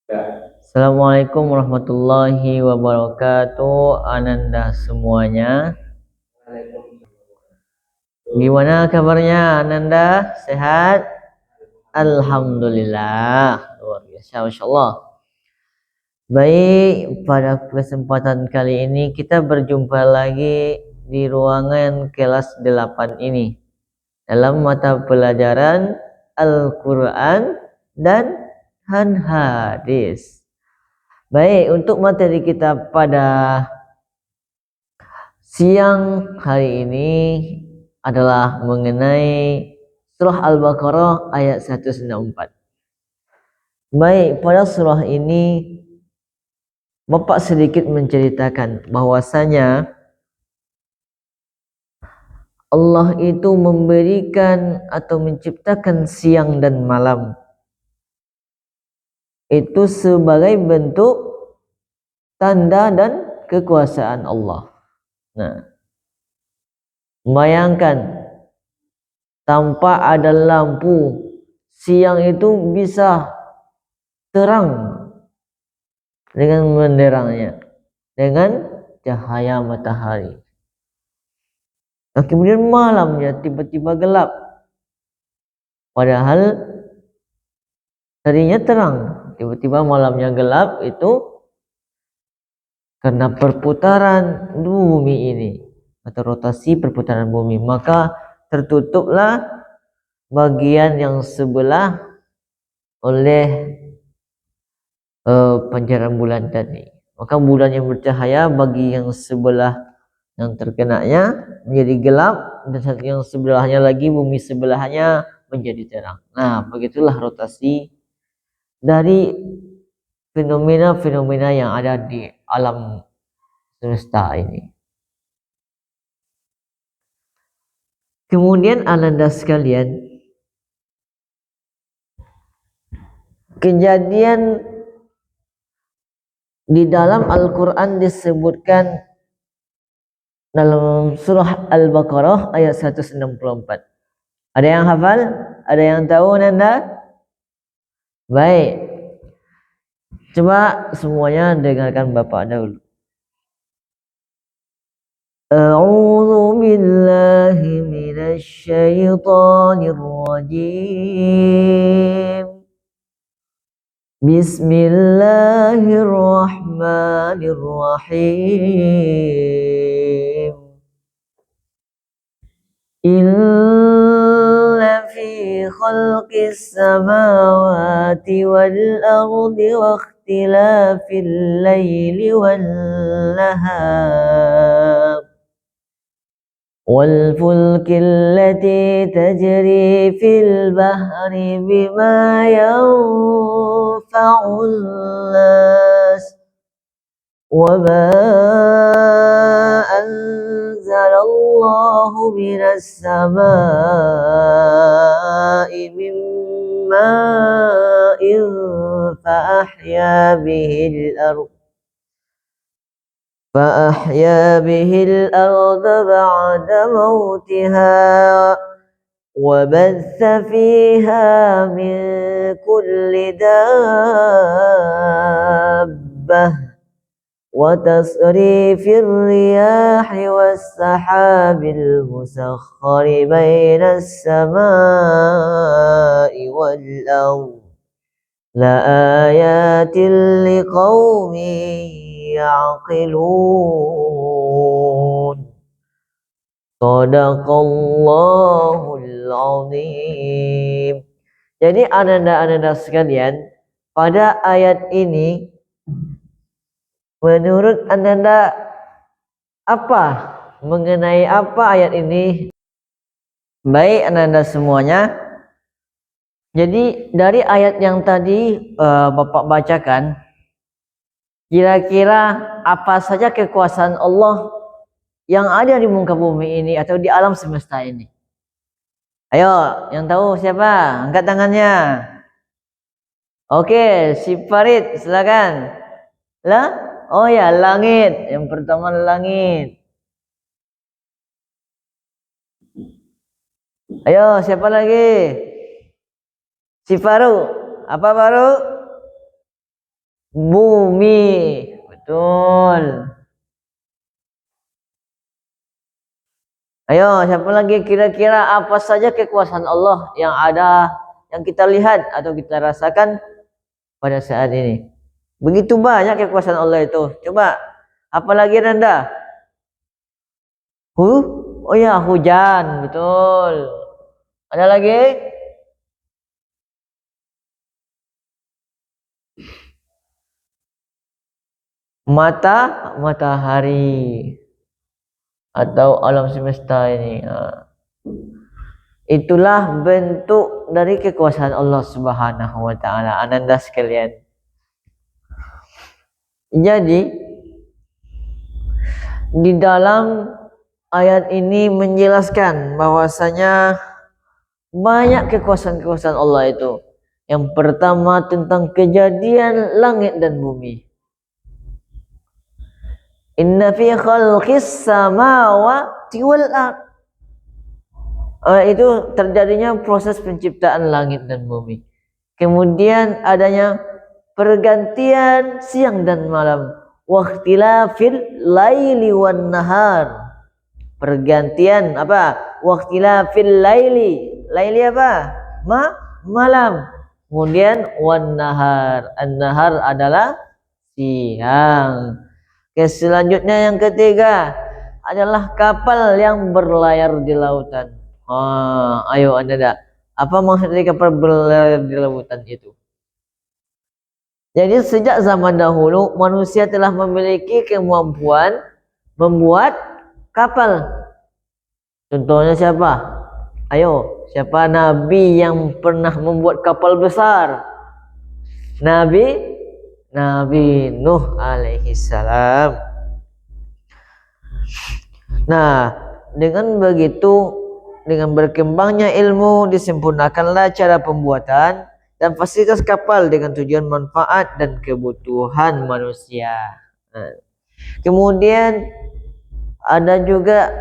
Assalamualaikum warahmatullahi wabarakatuh. Ananda semuanya. Gimana kabarnya Ananda? Sehat? Alhamdulillah. Luar biasa, Masya Allah. Baik, pada kesempatan kali ini kita berjumpa lagi di ruangan kelas 8 ini dalam mata pelajaran Al-Quran dan Hadis. Baik, untuk materi kita pada siang hari ini adalah mengenai surah Al-Baqarah ayat 194. Baik, pada surah ini Bapak sedikit menceritakan bahwasanya Allah itu memberikan atau menciptakan siang dan malam itu sebagai bentuk tanda dan kekuasaan Allah. Nah, bayangkan tanpa ada lampu, siang itu bisa terang dengan menderangnya, dengan cahaya matahari. Nah, kemudian malamnya tiba-tiba gelap, padahal harinya terang. Tiba-tiba malamnya gelap itu karena perputaran bumi ini atau rotasi perputaran bumi, maka tertutuplah bagian yang sebelah oleh pancaran bulan tadi. Maka bulan yang bercahaya bagi yang sebelah yang terkenanya menjadi gelap, dan yang sebelahnya lagi, bumi sebelahnya, menjadi terang. Nah, begitulah rotasi dari fenomena-fenomena yang ada di alam semesta ini. Kemudian Ananda sekalian, kejadian di dalam Al-Quran disebutkan dalam surah Al-Baqarah ayat 164. Ada yang hafal? Ada yang tahu Nanda? Baik, coba semuanya dengarkan Bapak dahulu. A'udzu billahi minasy syaithanir rajim. Bismillahirrahmanirrahim. Inna fi khalqis samawati wal ardi wa ikhtilafil laili wan nahar wal fulkil lati tajri fil bahri bima yanfa'un nas wa ma anzalallahu minas samaa'i min ma'in fa ahya bihil arda ba'da mautiha wa batha fiha min kulli dabbah wa tasrifir riyahi was sahabil musakhkhari bainas samaa'i wal ardh la ayatin liqaumin ya'qilun. Shadaqallahul azim. Jadi ananda-ananda sekalian, pada ayat ini menurut ananda apa? Mengenai apa ayat ini? Baik ananda semuanya. Jadi dari ayat yang tadi Bapak bacakan, kira-kira apa saja kekuasaan Allah yang ada di muka bumi ini atau di alam semesta ini? Ayo, yang tahu siapa? Angkat tangannya. Oke, si Farid, silakan. Lah? Oh ya, langit. Yang pertama langit. Ayo, siapa lagi? Si Faru. Apa Faru? Bumi. Betul. Ayo, siapa lagi kira-kira apa saja kekuasaan Allah yang ada, yang kita lihat atau kita rasakan pada saat ini? Begitu banyak kekuasaan Allah itu. Coba, apa lagi Nanda? Oh ya, hujan, betul. Ada lagi? Matahari atau alam semesta ini. Itulah bentuk dari kekuasaan Allah Subhanahu wa taala. Ananda sekalian. Jadi di dalam ayat ini menjelaskan bahwasanya banyak kekuasaan-kekuasaan Allah itu. Yang pertama tentang kejadian langit dan bumi. Inna fi khalqis samawati wal ardh. Itu terjadinya proses penciptaan langit dan bumi. Kemudian adanya pergantian siang dan malam. Waqtilafil laili wan nahar. Pergantian apa? Waqtilafil laili. Laili apa? Malam. Kemudian wan nahar. An-nahar adalah siang. Selanjutnya yang ketiga adalah kapal yang berlayar di lautan. Ayo Anda, apa maksud dari kapal berlayar di lautan itu? Jadi sejak zaman dahulu manusia telah memiliki kemampuan membuat kapal. Contohnya siapa? Ayo, siapa nabi yang pernah membuat kapal besar? Nabi Nuh alaihi salam. Nah, dengan begitu, dengan berkembangnya ilmu, disempurnakanlah cara pembuatan dan fasilitas kapal dengan tujuan manfaat dan kebutuhan manusia. Kemudian ada juga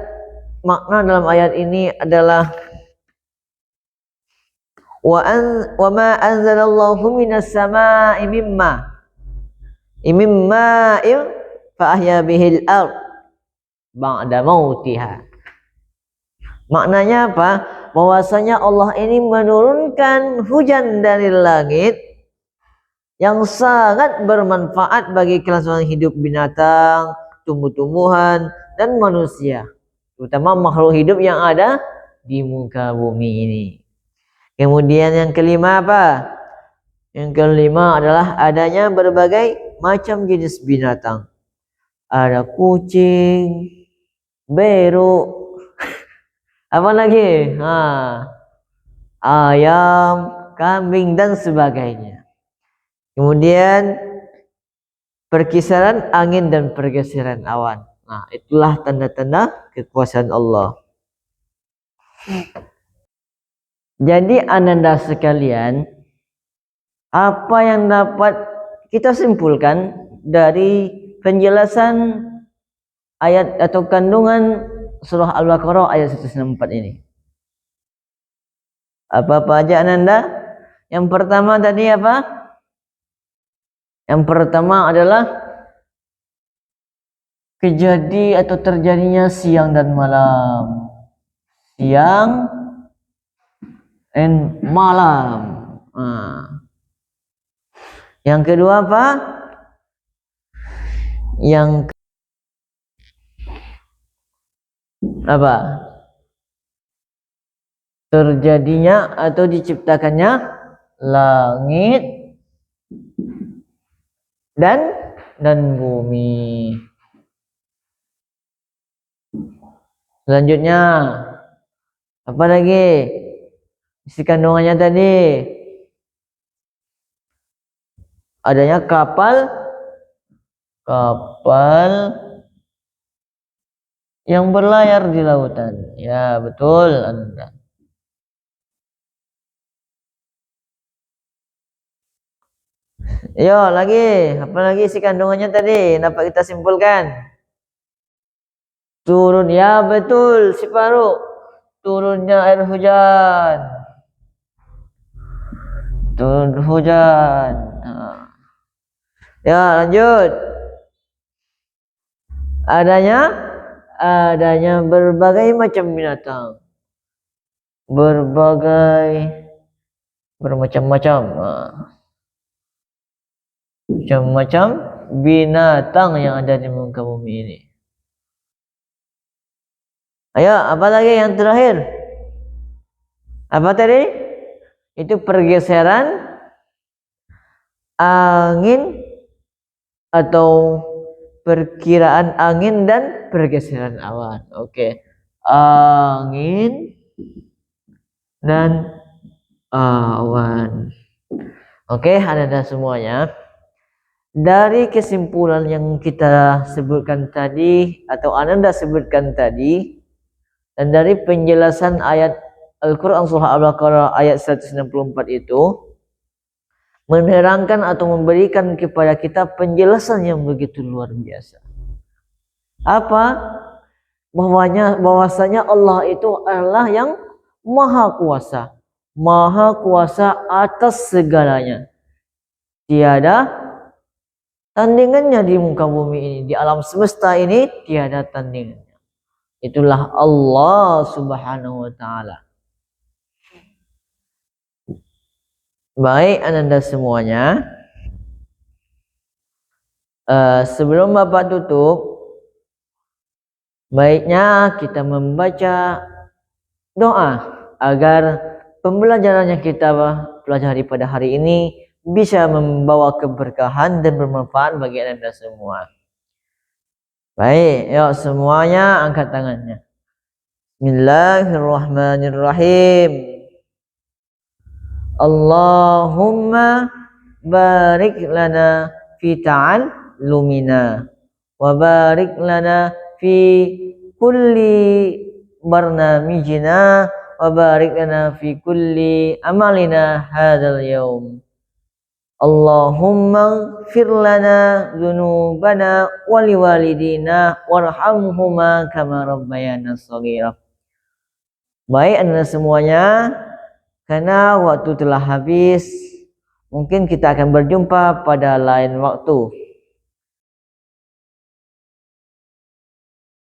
makna dalam ayat ini adalah wa ma anzalallahu minas samaa'i mimma fa ahya bihil ard ba'da mautiha. Maknanya apa? Bahwasanya Allah ini menurunkan hujan dari langit yang sangat bermanfaat bagi kelangsungan hidup binatang, tumbuh-tumbuhan, dan manusia, terutama makhluk hidup yang ada di muka bumi ini. Kemudian yang kelima apa? Yang kelima adalah adanya berbagai macam jenis binatang. Ada kucing, beruk, apa lagi? Ayam, kambing dan sebagainya. Kemudian perkisaran angin dan pergeseran awan. Nah, itulah tanda-tanda kekuasaan Allah. Jadi Ananda sekalian, apa yang dapat kita simpulkan dari penjelasan ayat atau kandungan surah Al-Baqarah ayat 164 ini? Apa-apa aja Ananda? Yang pertama tadi apa? Yang pertama adalah kejadian atau terjadinya siang dan malam. Siang dan malam. Yang kedua apa? Yang apa? Terjadinya atau diciptakannya langit dan bumi. Selanjutnya apa lagi? Isi kandungannya tadi adanya kapal yang berlayar di lautan. Ya, betul Anda. Yo, lagi. Apa lagi isi kandungannya tadi? Dapat kita simpulkan. Turun, ya betul si Faru. Turunnya air hujan. Turun hujan. Ya, lanjut. Adanya berbagai macam binatang. Bermacam-macam. Macam-macam binatang yang ada di muka bumi ini. Ayo, apa lagi yang terakhir? Apa tadi? Itu pergeseran angin atau perkiraan angin dan pergeseran awan. Oke. Angin dan awan. Oke, ada semuanya. Dari kesimpulan yang kita sebutkan tadi atau Ananda sebutkan tadi, dan dari penjelasan ayat Al-Quran surah Al-Baqarah ayat 164 itu menerangkan atau memberikan kepada kita penjelasan yang begitu luar biasa. Apa? Bahwasanya Allah itu adalah yang maha kuasa atas segalanya. Tiada tandingannya di muka bumi ini, di alam semesta ini tiada tandingannya. Itulah Allah Subhanahu wa taala. Baik Ananda semuanya, sebelum Bapak tutup, baiknya kita membaca doa agar pembelajaran yang kita pelajari pada hari ini bisa membawa keberkahan dan bermanfaat bagi Anda semua. Baik, yuk semuanya angkat tangannya. Bismillahirrahmanirrahim. Allahumma barik lana fi ta'allumina wa barik lana fi kulli barnamijina wa barik lana fi kulli amalina hadzal yaum. Allahumma ighfir lana dzunubana wa liwalidina warhamhuma kama rabbayana shaghira. Baik Anda semuanya, karena waktu telah habis, mungkin kita akan berjumpa pada lain waktu.